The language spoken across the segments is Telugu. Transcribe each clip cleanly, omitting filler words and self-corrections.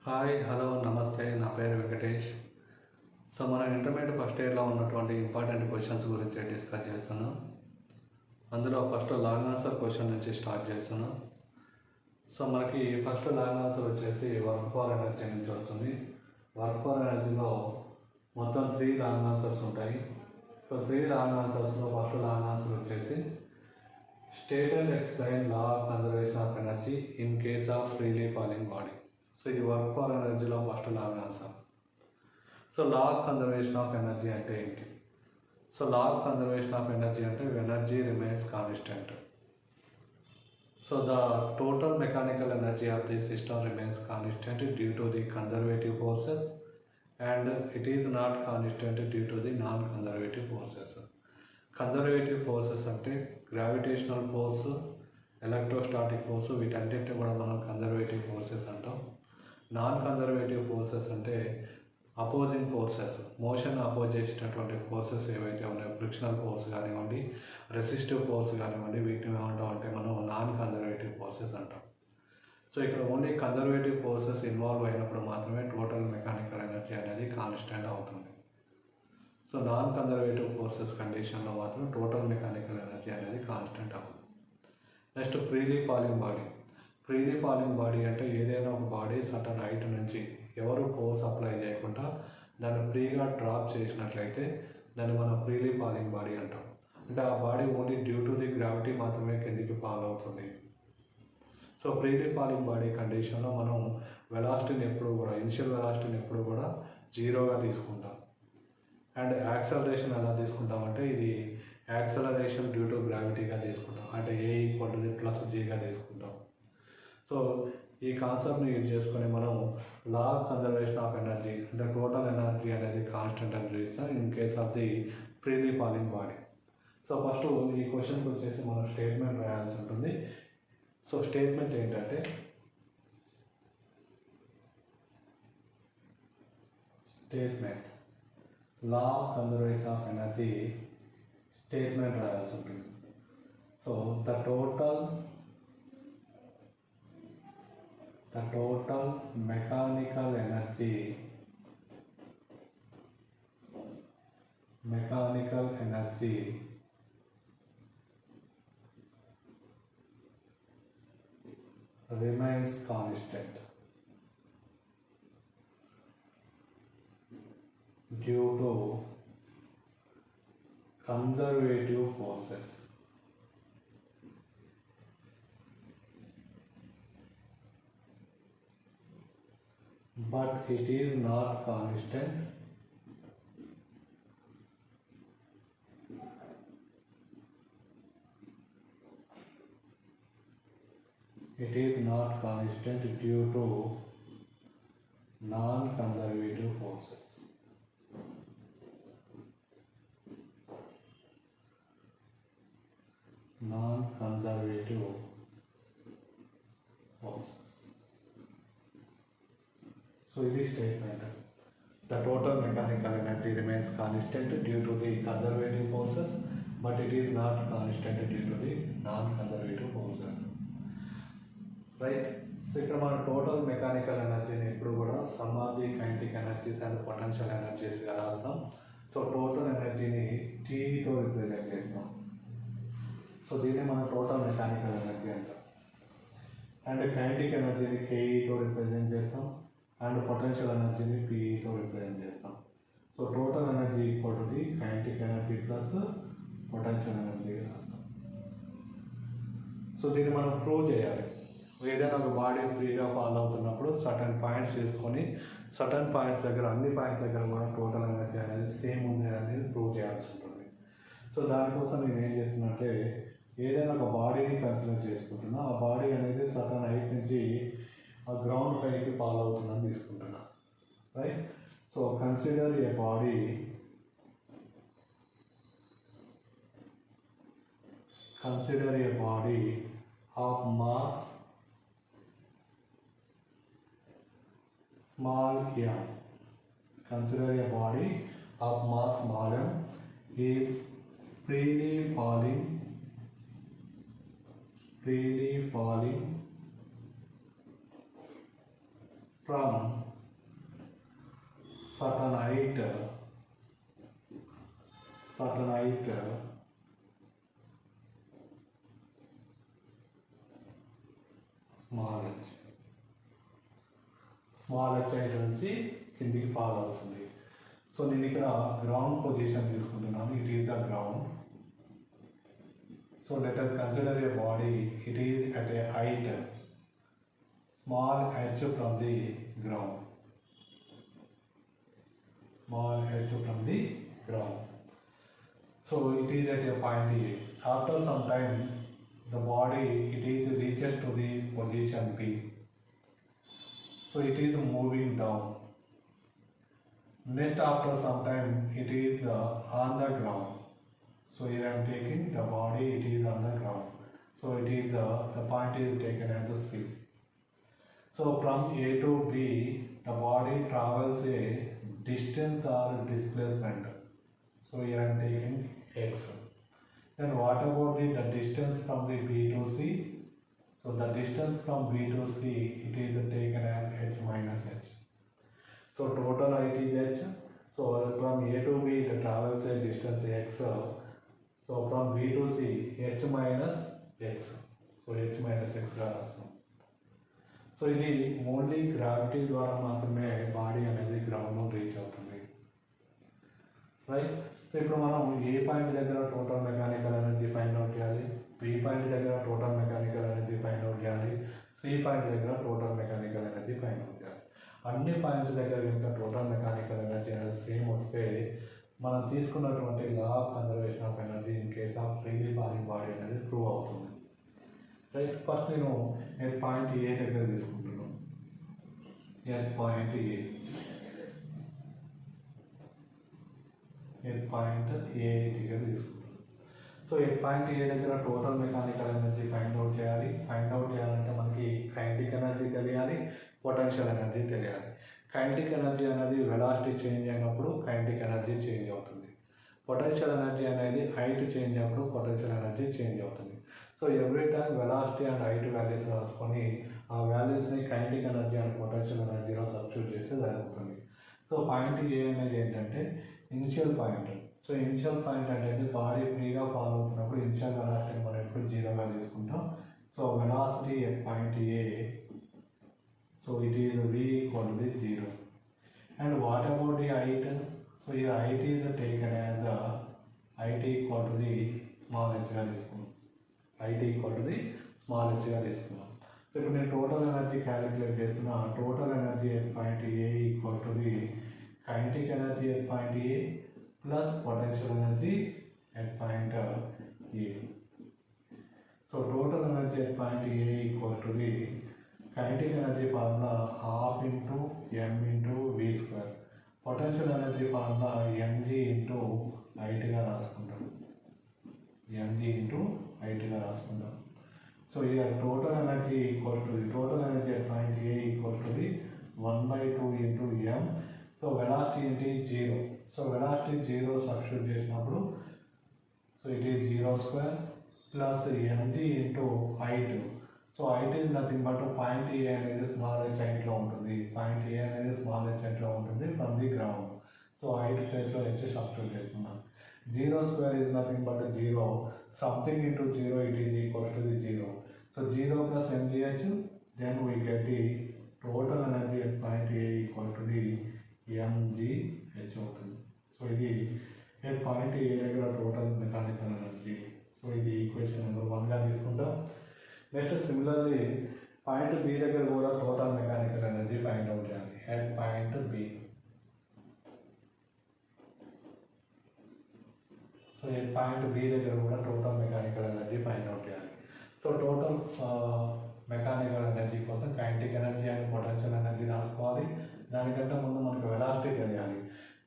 హాయ్ హలో నమస్తే నా పేరు వెంకటేష్. సో మనం ఇంటర్మీడియట్ ఫస్ట్ ఇయర్లో ఉన్నటువంటి ఇంపార్టెంట్ క్వశ్చన్స్ గురించి డిస్కస్ చేస్తున్నాం. అందులో ఫస్ట్ లాంగ్ ఆన్సర్ క్వశ్చన్ నుంచి స్టార్ట్ చేస్తున్నాం. సో మనకి ఫస్ట్ లాంగ్ ఆన్సర్ వచ్చేసి వర్క్ ఫర్ ఎనర్జీ నుంచి వస్తుంది. వర్క్ ఫర్ ఎనర్జీలో మొత్తం 3 లాంగ్ ఆన్సర్స్ ఉంటాయి. సో 3 లాంగ్ ఆన్సర్స్లో ఫస్ట్ లాంగ్ ఆన్సర్ వచ్చేసి state and explain law of conservation of energy in case of freely falling body. So ఇది వర్క్ ఫర్ ఎనర్జీలో first long answer. So law of conservation of energy అంటే ఏంటి? So law of conservation of energy అంటే energy remains constant. So the total mechanical energy of the system remains constant due to the conservative forces and it is not constant due to the non conservative forces. Conservative forces అంటే గ్రావిటేషనల్ ఫోర్స్, ఎలక్ట్రోస్టాటిక్ ఫోర్స్, వీటన్నిటిని కూడా మనం కన్జర్వేటివ్ ఫోర్సెస్ అంటాం. నాన్ కన్జర్వేటివ్ ఫోర్సెస్ అంటే అపోజింగ్ ఫోర్సెస్, మోషన్ అపోజ్ చేసేటటువంటి ఫోర్సెస్ ఏవైతే ఉన్నాయో, ఫ్రిక్షనల్ ఫోర్స్ కానివ్వండి, రెసిస్టివ్ ఫోర్స్ కానివ్వండి, వీటిని ఏమంటాం అంటే మనం నాన్ కన్జర్వేటివ్ ఫోర్సెస్ అంటాం. సో ఇక్కడ ఓన్లీ కన్జర్వేటివ్ ఫోర్సెస్ ఇన్వాల్వ్ అయినప్పుడు మాత్రమే టోటల్ మెకానికల్ ఎనర్జీ అనేది కాన్స్టెంట్ అవుతుంది. సో నాన్ కన్జర్వేటివ్ ఫోర్సెస్ కండిషన్లో మాత్రం టోటల్ మెకానికల్ ఎనర్జీ అనేది కాన్స్టెంట్ అవుతుంది. Next freely falling body. Freely falling body అంటే ఏదైనా ఒక బాడీ సర్టన్ హైట్ నుంచి ఎవరు ఫోర్స్ అప్లై చేయకుండా దాన్ని ఫ్రీగా డ్రాప్ చేసినట్లయితే దాన్ని మనం ఫ్రీలీ ఫాలింగ్ బాడీ అంటాం. అంటే ఆ body only due to the gravity మాత్రమే కిందికి ఫాల్ అవుతుంది. సో ఫ్రీలీ ఫాలింగ్ బాడీ కండిషన్లో మనం వెలాసిటీని ఎప్పుడు కూడా, ఇనిషియల్ వెలాసిటీని ఎప్పుడు కూడా 0గా తీసుకుంటాం. అండ్ యాక్సలరేషన్ ఎలా తీసుకుంటామంటే ఇది యాక్సలరేషన్ డ్యూ టు గ్రావిటీగా తీసుకుంటాం. అంటే A+G+గా తీసుకుంటాం. సో ఈ కాన్సెప్ట్ని యూజ్ చేసుకొని మనం లా ఆఫ్ కన్జర్వేషన్ ఆఫ్ ఎనర్జీ అంటే టోటల్ ఎనర్జీ అనేది కాన్స్టెంట్ అని చూపిస్తాం in case of the freely falling body. So first ఈ క్వశ్చన్కి వచ్చేసి మనం స్టేట్మెంట్ రాయాల్సి ఉంటుంది. సో స్టేట్మెంట్ ఏంటంటే లా of conservation of energy statement రాయాల్సి ఉంటుంది. So the total mechanical energy remains constant due to conservative forces. But it is not constant due to non-conservative forces. So this statement, the total mechanical energy remains constant due to the conservative forces, but it is not constant due to the non-conservative forces. Right? So ఇక్కడ మన టోటల్ మెకానికల్ ఎనర్జీని ఎప్పుడు కూడా sum of the kinetic energies and potential ఎనర్జీస్గా రాస్తాం. సో టోటల్ ఎనర్జీని Tతో రిప్రజెంట్ చేస్తాం. సో దీన్ని మనం టోటల్ మెకానికల్ ఎనర్జీ అంటాం. అండ్ కైనెటిక్ ఎనర్జీని Keతో రిప్రజెంట్ చేస్తాం అండ్ పొటెన్షియల్ ఎనర్జీని Peతో రిప్రజెంట్ చేస్తాం. So total energy equal to the kinetic energy plus potential energy రాస్తాం. సో దీన్ని మనం ప్రూవ్ చేయాలి. ఏదైనా ఒక బాడీ ఫ్రీగా ఫాల్ అవుతున్నప్పుడు సర్టన్ పాయింట్స్ తీసుకొని సర్టన్ పాయింట్స్ దగ్గర, అన్ని పాయింట్స్ దగ్గర కూడా టోటల్ ఎనర్జీ అనేది సేమ్ ఉంది అనేది ప్రూవ్ చేయాల్సి ఉంటుంది. సో దానికోసం నేను ఏం చేస్తున్నట్టే ఏదైనా ఒక బాడీని కన్సిడర్ చేసుకుంటున్నా, ఆ బాడీ అనేది సర్టన్ హైట్ నుంచి ఆ గ్రౌండ్ పైకి ఫాల్ అవుతుందని తీసుకుంటున్నా. Right? So consider A body of mass small m. Consider a body of mass small m is freely falling from certain height small h height నుంచి కిందికి ఫాల్ అవుతుంది. సో నేను ఇక్కడ గ్రౌండ్ పొజిషన్ తీసుకుంటున్నాను. It is the ground. So let us consider a body. It is at a height small h from the ground. So it is at a point A. After some time, the body reaches to the position B. So it is moving down. Next, after some time, it is on the ground. So here I am taking the body. It is on the ground. So it is the point is taken as a C. So from A to B, the body travels a distance or displacement. So here I am taking x. Then what about the distance from the B to C? So the distance from B to C, it is taken as h minus h. So total height is h. So from A to B, it travels a distance x. So from B to C, h minus x. So h minus x గా రాస్తాం. సో ఇది ఓన్లీ గ్రావిటీ ద్వారా మాత్రమే బాడీ అనేది గ్రౌండ్లో రీచ్ అవుతుంది, రైట్. సో ఇప్పుడు మనం ఏ పాయింట్ దగ్గర total mechanical energy find out చేయాలి, బి పాయింట్ దగ్గర total mechanical energy find out చేయాలి, సి పాయింట్ దగ్గర total mechanical energy find out చేయాలి. అన్ని పాయింట్స్ దగ్గర కనుక టోటల్ మెకానికల్ ఎనర్జీ అనేది సేమ్ వస్తే మనం తీసుకున్నటువంటి లా of conservation of energy in case of freely falling body అనేది ప్రూవ్ అవుతుంది, రైట్. ఫస్ట్ నేను ఎట్ పాయింట్ ఏ దగ్గర తీసుకుంటున్నాను. ఎట్ పాయింట్ ఏ దగ్గర తీసుకుంటున్నాను. సో ఎట్ పాయింట్ ఏ దగ్గర total mechanical energy find out చేయాలి. ఫైండ్ అవుట్ చేయాలంటే మనకి కైనెటిక్ ఎనర్జీ తెలియాలి, పొటెన్షియల్ ఎనర్జీ తెలియాలి. కైనెటిక్ ఎనర్జీ అనేది వెలాసిటీ చేంజ్ అయినప్పుడు కైనెటిక్ ఎనర్జీ చేంజ్ అవుతుంది. పొటెన్షియల్ ఎనర్జీ అనేది హైట్ చేంజ్ అయినప్పుడు పొటెన్షియల్ ఎనర్జీ చేంజ్ అవుతుంది. So every time velocity and height values రాసుకొని ఆ వాల్యూస్ని కైనెటిక్ ఎనర్జీ అండ్ పొటెన్షియల్ ఎనర్జీలో సబ్స్టిట్యూట్ చేస్తే జరుగుతుంది. సో పాయింట్ ఏ అనేది ఏంటంటే initial point. So initial point అంటే బాడీ ఫ్రీగా ఫాలో అవుతున్నప్పుడు ఇనిషియల్ వెలాసిటీ మనం ఎప్పుడు జీరోగా తీసుకుంటాం. So velocity at point A, so it is v equal to the 0. And what about the height? So here height is taken as height equal to the small h గా తీసుకున్నాం. height equal to the small h గా తీసుకున్నాం. సో ఇప్పుడు నేను టోటల్ ఎనర్జీ క్యాలిక్యులేట్ చేస్తున్నా. Total energy at point A equal to the kinetic energy at point A plus potential energy at point A. So total energy at point A equal to the kinetic energy formula ½ into m into v square. Potential energy formula mg into హైట్గా రాసుకుంటాం. mg ఇంటూ హైట్గా రాసుకుంటాం. సో ఇక total energy equal to the total energy at point A equal to the 1/2 into m. So velocity ఏంటి 0. సో వెలాసిటీ 0 సబ్స్టిట్యూట్ చేసినప్పుడు so it is 0 square plus mg into height. So height is nothing but point A అనేది స్మాల్ h హైట్లో ఉంటుంది. పాయింట్ ఏ అనేది స్మాల్ h హైట్లో ఉంటుంది from the ground. So height ప్లేస్లో h సబ్స్టిట్యూట్ చేస్తున్నాం. 0 square is nothing but 0. Something into 0 it is equal to the 0. So 0 plus mgh, then we get the total energy at point A equal to the mgh అవుతుంది. సో ఇది ఎట్ పాయింట్ ఏ దగ్గర టోటల్ మెకానికల్ ఎనర్జీ. సో ఇది ఈక్వేషన్ నెంబర్ 1గా తీసుకుంటాం. నెక్స్ట్ సిమిలర్లీ పాయింట్ బి దగ్గర కూడా total mechanical energy find out చేయాలి. అట్ పాయింట్ బి, సో ఈ పాయింట్ బి దగ్గర కూడా total mechanical energy find out చేయాలి. సో టోటల్ మెకానికల్ ఎనర్జీ కోసం kinetic energy and potential energy రాసుకోవాలి. దానికంటే ముందు మనకు వెలాసిటీ తెలియాలి.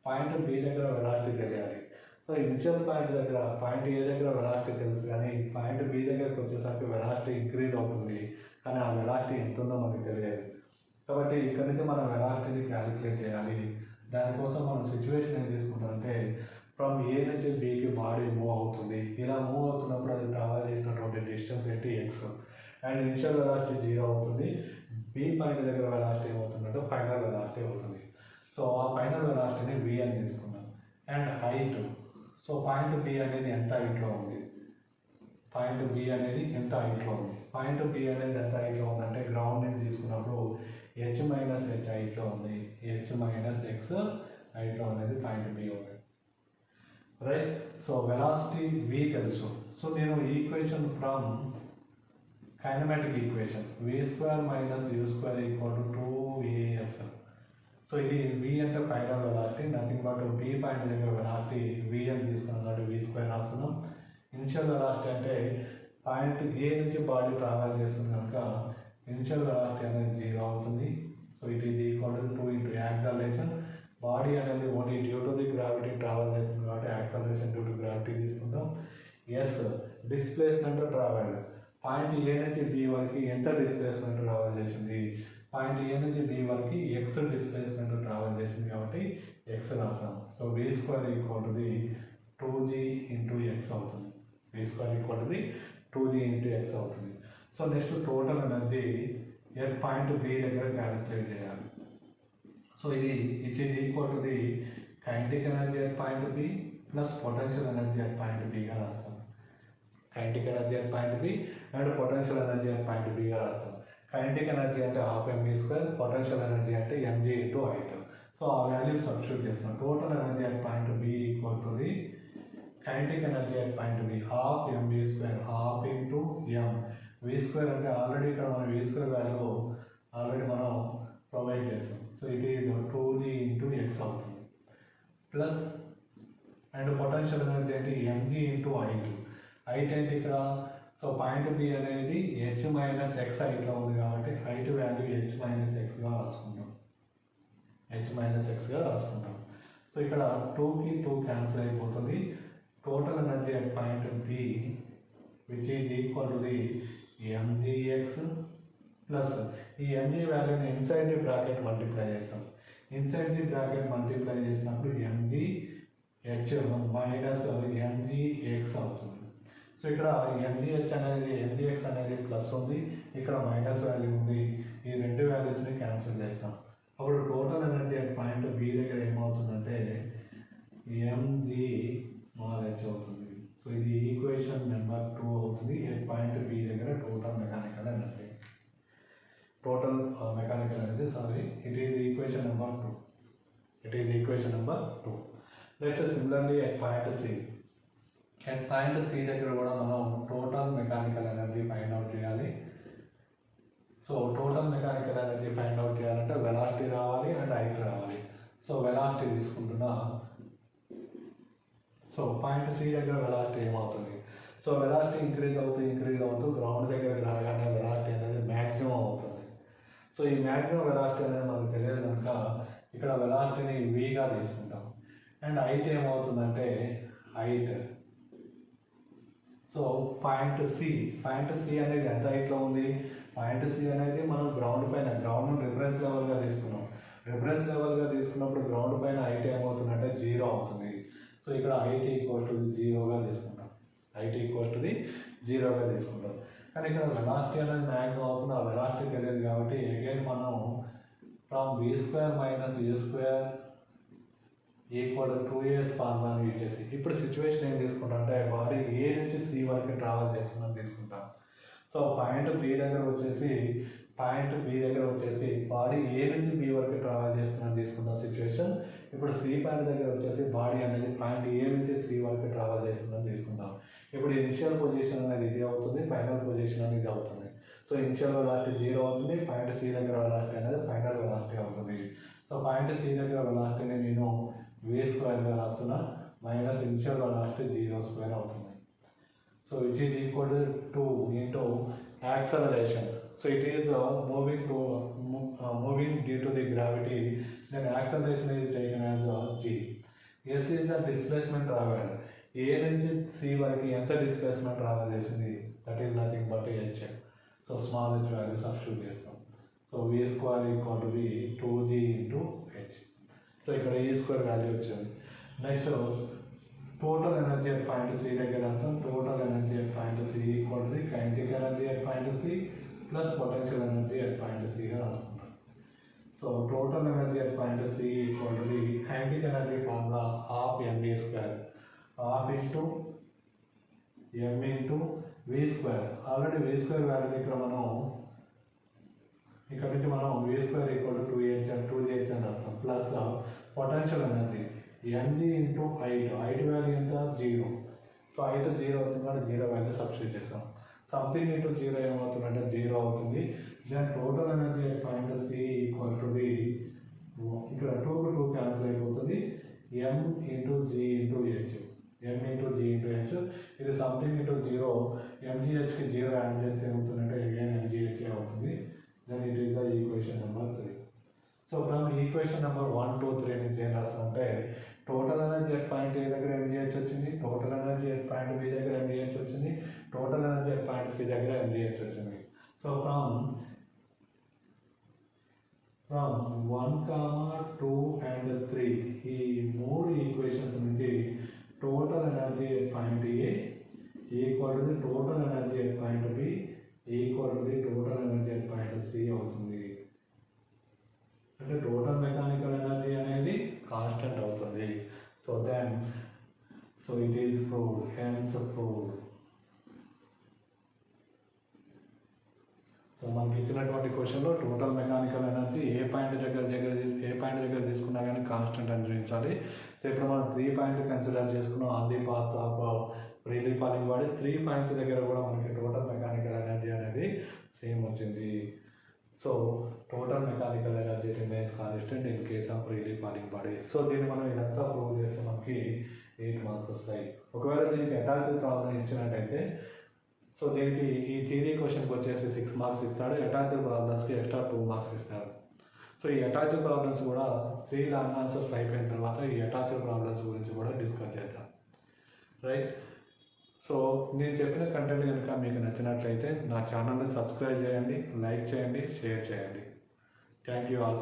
పాయింట్ బి దగ్గర వెలాసిటీ తెలియాలి. సో ఇనిషియల్ పాయింట్ దగ్గర పాయింట్ ఏ దగ్గర వెలాసిటీ తెలుసు, కానీ పాయింట్ బి దగ్గరకు వచ్చేసరికి వెలాసిటీ ఇంక్రీజ్ అవుతుంది, కానీ ఆ వెలాసిటీ ఎంత ఉందో మనకు తెలియదు. కాబట్టి ఇక్కడ నుంచి మనం వెలాసిటీని క్యాలిక్యులేట్ చేయాలి. దానికోసం మనం సిచ్యువేషన్ ఏం తీసుకుంటామంటే ఫ్రమ్ ఏ నుంచి బికి బాడీ మూవ్ అవుతుంది. ఇలా మూవ్ అవుతున్నప్పుడు అది ట్రావెల్ చేసినటువంటి డిస్టెన్స్ ఏంటి x, అండ్ ఇనిషియల్ వెలాసిటీ 0 అవుతుంది. బి పాయింట్ దగ్గర వెలాసిటీ ఏమవుతుందంటే ఫైనల్ వెలాసిటీ అవుతుంది. సో ఆ ఫైనల్ వెలాసిటీని వి అని తీసుకున్నాం. And height, so point B అనేది ఎంత హైట్లో ఉంది, పాయింట్ బి అనేది ఎంత హైట్లో ఉంది, పాయింట్ బి అనేది ఎంత హైట్లో ఉందంటే గ్రౌండ్ నుంచి తీసుకున్నప్పుడు హెచ్ మైనస్ హెచ్ హైట్లో ఉంది, హెచ్ మైనస్ ఎక్స్ హైట్లో అనేది పాయింట్ బి ఉంది, రైట్. సో వెలాసిటీ వి తెలుసు. సో నేను equation from kinematic equation v square minus you square equal to 2as. So ఇది వి అంటే final velocity, nothing but B point దగ్గర వెలాసిటీ వి అని తీసుకున్నాం కాబట్టి వి స్క్వేర్ రాస్తున్నాం. ఇనిషియల్ వెలాసిటీ అంటే పాయింట్ ఏ నుంచి బాడీ ట్రావెల్ చేస్తుంది కనుక ఇనిషియల్ వెలాసిటీ అనేది 0 అవుతుంది. So it is equal to 2 into acceleration. Body అనేది only due to the gravity travel చేస్తుంది కాబట్టి యాక్సలరేషన్ డ్యూ టు గ్రావిటీ తీసుకుంటాం. S displacement travel, point A నుంచి బి వరకు ఎంత డిస్ప్లేస్మెంట్ ట్రావెల్ చేసింది, పాయింట్ ఏ నుంచి బి వరకు ఎక్స్ డిస్ప్లేస్మెంట్ ట్రావెల్ చేసింది కాబట్టి ఎక్స్ రాసాం. So V square equal to the 2g into X అవుతుంది. V square equal to the 2g into X అవుతుంది. So next total energy at point B దగ్గర క్యాలిక్యులేట్ చేయాలి. సో ఇది it is equal to the kinetic energy at point B plus potential energy at point బిగా రాస్తాం. Kinetic energy at point B and potential energy at point బిగా రాస్తాం. కైనెటిక్ ఎనర్జీ అంటే half MB square, potential energy అంటే ఎంజీ ఇంటూ హైట్. సో ఆ వాల్యూ సబ్స్టిట్యూట్ చేస్తాం. Total energy at point B equal to the kinetic energy at point B half MB square, half into m. V square అంటే ఆల్రెడీ ఇక్కడ మనం వి స్క్వేర్ వాల్యూ ఆల్రెడీ మనం ప్రొవైడ్ చేస్తాం. So it is 2g into X అవుతుంది. ప్లస్ అండ్ పొటెన్షియల్ ఎనర్జీ అంటే ఎంజీ ఇంటూ హైట్. హైట్ ఏంటి ఇక్కడ, సో పాయింట్ బి అనేది హెచ్ మైనస్ ఎక్స్ హైట్లో ఉంది కాబట్టి హైట్ వాల్యూ హెచ్ మైనస్ ఎక్స్గా రాసుకుంటాం. హెచ్ మైనస్ ఎక్స్గా రాసుకుంటాం. సో ఇక్కడ 2కి 2 క్యాన్సిల్ అయిపోతుంది. Total energy at point B which is equal to the m g x plus ఈ ఎంజీ వాల్యూని ఇన్సైడ్ ది బ్రాకెట్ మల్టిప్లై చేస్తాం. ఇన్సైడ్ ది బ్రాకెట్ మల్టిప్లై చేసినప్పుడు ఎంజీ హెచ్ మైనస్ ఎంజీఎక్స్ అవుతుంది. సో ఇక్కడ ఎంజీహెచ్ అనేది ఎంజీఎక్స్ అనేది ప్లస్ ఉంది, ఇక్కడ మైనస్ వాల్యూ ఉంది. ఈ రెండు వాల్యూస్ని క్యాన్సిల్ చేస్తాం. అప్పుడు total energy at point B దగ్గర ఏమవుతుందంటే ఎంజీ స్మాల్ హెచ్ అవుతుంది. సో ఇది ఈక్వేషన్ నెంబర్ 2 అవుతుంది. పాయింట్ బి దగ్గర total mechanical energy, total mechanical energy sorry it is equation number 2. It is equation number 2. Next similarly at point C, at point C దగ్గర కూడా మనం total mechanical energy find out చేయాలి. So total mechanical energy find out చేయాలంటే వెలాసిటీ రావాలి అండ్ హైట్ రావాలి. సో వెలాసిటీ తీసుకుంటున్నా. సో పాయింట్ సి దగ్గర వెలాసిటీ ఏమవుతుంది, సో వెలాసిటీ ఇంక్రీజ్ అవుతూ గ్రౌండ్ దగ్గరికి రాగానే వెలాసిటీ అనేది మ్యాక్సిమం అవుతుంది. సో ఈ మ్యాక్సిమం వెలాసిటీ అనేది మనకు తెలియదు కనుక ఇక్కడ వెలాసిటీని వీగా తీసుకుంటాం. అండ్ హైట్ ఏమవుతుందంటే హైట్, సో పాయింట్ సి అనేది ఎంత హైట్లో ఉంది, పాయింట్ సి అనేది మనం గ్రౌండ్ పైన, గ్రౌండ్ రిఫరెన్స్ లెవెల్గా తీసుకున్నాం. రిఫరెన్స్ లెవెల్గా తీసుకున్నప్పుడు గ్రౌండ్ పైన హైట్ ఏమవుతుందంటే 0 అవుతుంది. సో ఇక్కడ హైట్ ఈక్వల్ టు 0గా తీసుకుంటాం. హైట్ ఈక్వల్ టు 0గా తీసుకుంటాం. కానీ ఇక్కడ వెలాసిటీ అనేది మ్యాక్సిమం అవుతుంది. ఆ వెలాసిటీ తెలియదు కాబట్టి అగైన్ మనం from V square minus you square equal to 2as ఫార్ములాని యూజ్ చేసి ఇప్పుడు సిచ్యువేషన్ ఏం తీసుకుంటాం అంటే బాడీ ఏ నుంచి సి వరకు ట్రావెల్ చేస్తుందని తీసుకుంటాం. సో పాయింట్ బి దగ్గర వచ్చేసి బాడీ ఏ నుంచి బి వరకు ట్రావెల్ చేస్తుందని తీసుకుంటాం సిచ్యువేషన్. ఇప్పుడు సి పాయింట్ దగ్గర వచ్చేసి బాడీ అనేది పాయింట్ ఏ నుంచి సి వరకు ట్రావెల్ చేస్తుందని తీసుకుంటాం. ఇప్పుడు ఇనిషియల్ పొజిషన్ అనేది ఇది అవుతుంది, ఫైనల్ పొజిషన్ అనేది ఇది అవుతుంది. సో ఇనిషియల్ వెలాసిటీ 0 అవుతుంది, పాయింట్ సి దగ్గర వెలాసిటీ అనేది ఫైనల్ వెలాసిటీ అవుతుంది. సో పాయింట్ సి దగ్గర వెలాసిటీని నేను వి స్క్వేర్గా రాస్తున్నా, మైనస్ ఇనిషియల్ వెలాసిటీ 0 స్క్వేర్ అవుతుంది. So which is equal to 2 into acceleration. So it is moving due to the gravity, then acceleration is taken as g. S is the displacement traveled. A నుంచి C వరకు ఎంత డిస్ప్లేస్మెంట్ ట్రావెల్ చేసింది, that is nothing but h. So small h value substitute చేస్తాం. So v square equal to 2g into h. సో ఇక్కడ e స్క్వేర్ వాల్యూ వచ్చింది. Next total energy at point C దగ్గర రాస్తాం. Total energy at point C equal to kinetic energy at point C plus potential energy at point సిగా రాసుకుంటాం. So total energy at point C equal to the kinetic energy formula half m v square, half into m into v square. Already v square value ఇక్కడ నుంచి మనం v square equal to 2h అని రాస్తాం. Plus potential energy m g into height value ఎంత 0. సో హైట్ 0 అవుతుంది కాబట్టి 0 వాల్యూ సబ్స్టిట్యూట్ చేస్తాం. సంథింగ్ ఇంటూ 0 ఏమవుతుందంటే 0 అవుతుంది. Then total energy at point C equal to the ఇక్కడ 2 కు 2 క్యాన్సిల్ అయిపోతుంది, m into g into h, m into g into h. ఇది సంథింగ్ ఇంటూ 0, ఎంజీహెచ్కి 0 యాడ్ చేస్తే ఏమవుతుందంటే అగైన్ ఎంజీహెచ్ అవుతుంది. Then it is the equation number 3. So from equation number 1, 2, 3 నుంచి ఏం రాస్తామంటే total energy at point A దగ్గర ఎంజీహెచ్ వచ్చింది, total energy at point B దగ్గర ఎంజీహెచ్ వచ్చింది, total energy at point C దగ్గర ఎంజీహెచ్ వచ్చింది. సో ఫ్రమ్ 1, 2 and 3 ఈ 3 ఈక్వేషన్స్ నుంచి total energy at point A equal to the total energy at point B equal to the total energy at point C అవుతుంది. అంటే టోటల్ మెకానికల్ ఎనర్జీ అనేది కాన్స్టెంట్ అవుతుంది. So it is proved, hence proved. So మనకి ఇచ్చినటువంటి క్వశ్చన్లో టోటల్ మెకానికల్ ఎనర్జీ ఏ పాయింట్ దగ్గర తీసుకున్నా కానీ కాన్స్టెంట్ అని చూపించాలి. సో ఇప్పుడు మనం 3 పాయింట్లు కన్సిడర్ చేసుకున్నాం on the path of freely falling body. 3 points దగ్గర కూడా మనకి టోటల్ మెకానికల్ ఎనర్జీ అనేది సేమ్ వచ్చింది. So total mechanical energy remains constant in case of freely falling body. So దీన్ని మనం ఇదంతా ప్రూవ్ చేస్తే మనకి 8 మార్క్స్ వస్తాయి. ఒకవేళ దీనికి అటాచ్డ్ ప్రాబ్లం ఇచ్చినట్టయితే సో దీనికి ఈ థియరీ క్వశ్చన్కి వచ్చేసి 6 మార్క్స్ ఇస్తాడు, అటాచ్డ్ ప్రాబ్లమ్స్కి ఎక్స్ట్రా 2 మార్క్స్ ఇస్తాడు. సో ఈ అటాచ్డ్ ప్రాబ్లమ్స్ కూడా 3 లాంగ్ ఆన్సర్స్ అయిపోయిన తర్వాత ఈ అటాచ్డ్ ప్రాబ్లమ్స్ గురించి కూడా డిస్కస్ చేద్దాం, రైట్? సో నేను చెప్పిన కంటెంట్ కనుక మీకు నచ్చినట్లయితే నా ఛానల్ని సబ్స్క్రైబ్ చేయండి, లైక్ చేయండి, షేర్ చేయండి. Thank you all.